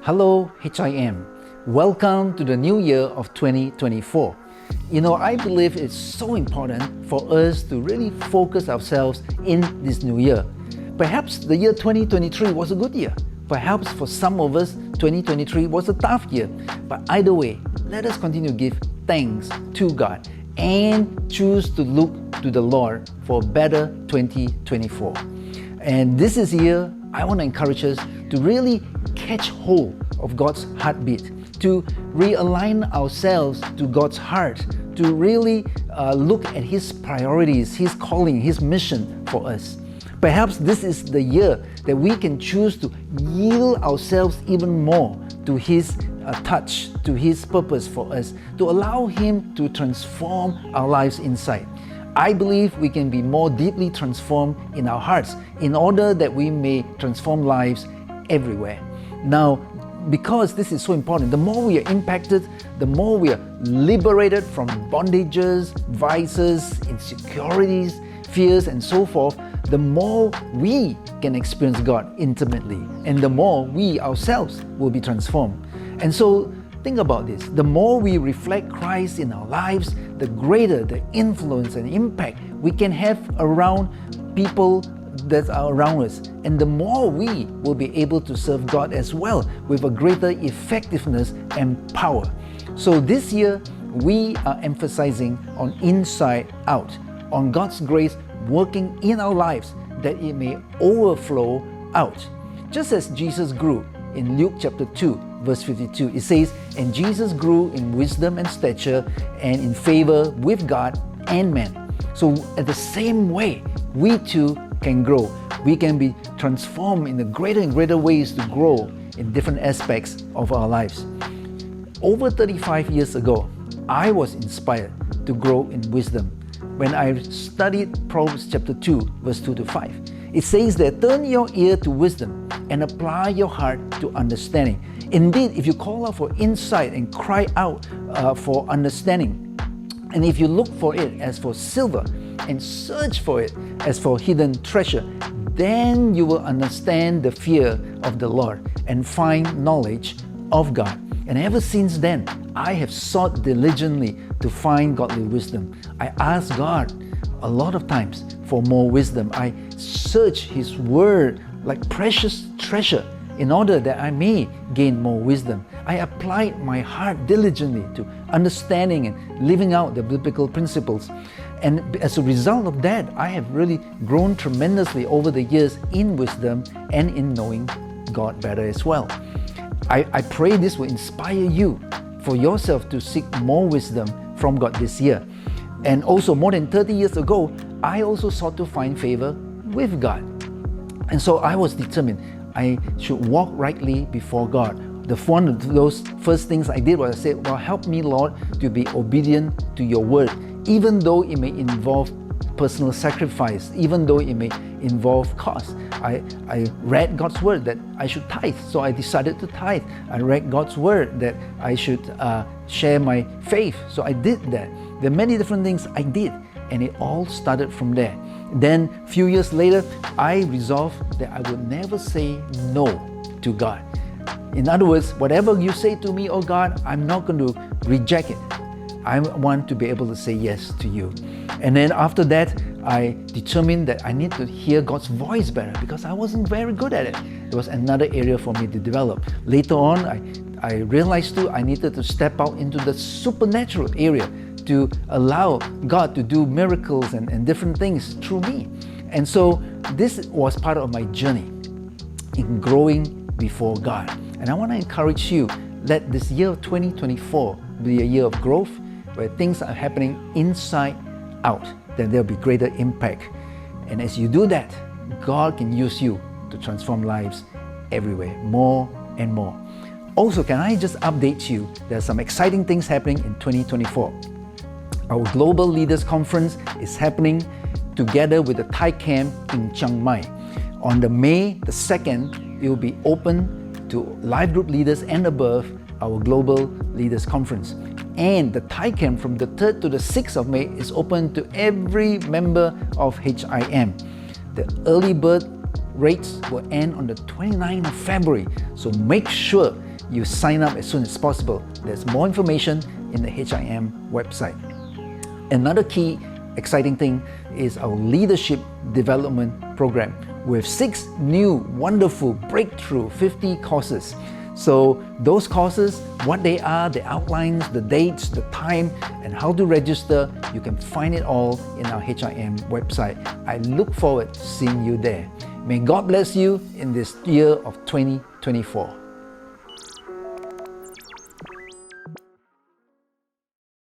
Hello, HIM. Welcome to the new year of 2024. I believe it's so important for us to really focus ourselves in this new year. Perhaps the year 2023 was a good year. Perhaps for some of us, 2023 was a tough year. But either way, let us continue to give thanks to God and choose to look to the Lord for a better 2024. And this is the year I want to encourage us to really catch hold of God's heartbeat, to realign ourselves to God's heart, to really look at His priorities, His calling, His mission for us. Perhaps this is the year that we can choose to yield ourselves even more to His touch, to His purpose for us, to allow Him to transform our lives inside. I believe we can be more deeply transformed in our hearts in order that we may transform lives everywhere. Now, because this is so important, the more we are impacted, the more we are liberated from bondages, vices, insecurities, fears, and so forth, the more we can experience God intimately, and the more we ourselves will be transformed. And so, think about this. The more we reflect Christ in our lives, the greater the influence and impact we can have around people that are around us, and the more we will be able to serve God as well with a greater effectiveness and power. So this year, we are emphasizing on inside out, on God's grace working in our lives that it may overflow out. Just as Jesus grew in Luke chapter 2, verse 52, it says, "And Jesus grew in wisdom and stature and in favor with God and men." So at the same way, we too can grow. We can be transformed in the greater and greater ways to grow in different aspects of our lives. Over 35 years ago, I was inspired to grow in wisdom when I studied Proverbs chapter 2, verse 2 to 5. It says that, "Turn your ear to wisdom and apply your heart to understanding." Indeed, if you call out for insight and cry out for understanding, and if you look for it as for silver and search for it as for hidden treasure, then you will understand the fear of the Lord and find knowledge of God. And ever since then, I have sought diligently to find godly wisdom. I ask God a lot of times for more wisdom. I search His Word like precious treasure in order that I may gain more wisdom. I applied my heart diligently to understanding and living out the biblical principles. And as a result of that, I have really grown tremendously over the years in wisdom and in knowing God better as well. I pray this will inspire you for yourself to seek more wisdom from God this year. And also, more than 30 years ago, I also sought to find favor with God. And so I was determined I should walk rightly before God. One of those first things I did was I said, "Well, help me, Lord, to be obedient to your word, even though it may involve personal sacrifice, even though it may involve cost." I read God's word that I should tithe, so I decided to tithe. I read God's word that I should share my faith, so I did that. There are many different things I did, and it all started from there. Then, a few years later, I resolved that I would never say no to God. In other words, whatever you say to me, oh God, I'm not going to reject it. I want to be able to say yes to you. And then after that, I determined that I need to hear God's voice better because I wasn't very good at it. It was another area for me to develop. Later on, I realized too, I needed to step out into the supernatural area to allow God to do miracles and different things through me. And so this was part of my journey in growing before God. And I want to encourage you, let this year of 2024 be a year of growth where things are happening inside out, then there'll be greater impact. And as you do that, God can use you to transform lives everywhere, more and more. Also, can I just update you, there are some exciting things happening in 2024. Our Global Leaders Conference is happening together with the Thai Camp in Chiang Mai. On the May the 2nd, it will be open to life group leaders and above, our Global Leaders Conference. And the Thai Camp from the 3rd to the 6th of May is open to every member of HIM. The early bird rates will end on the 29th of February, so make sure you sign up as soon as possible. There's more information in the HIM website. Another key exciting thing is our leadership development program with 6 new wonderful breakthrough 50 courses. So those courses, what they are, the outlines, the dates, the time, and how to register, you can find it all in our HIM website. I look forward to seeing you there. May God bless you in this year of 2024.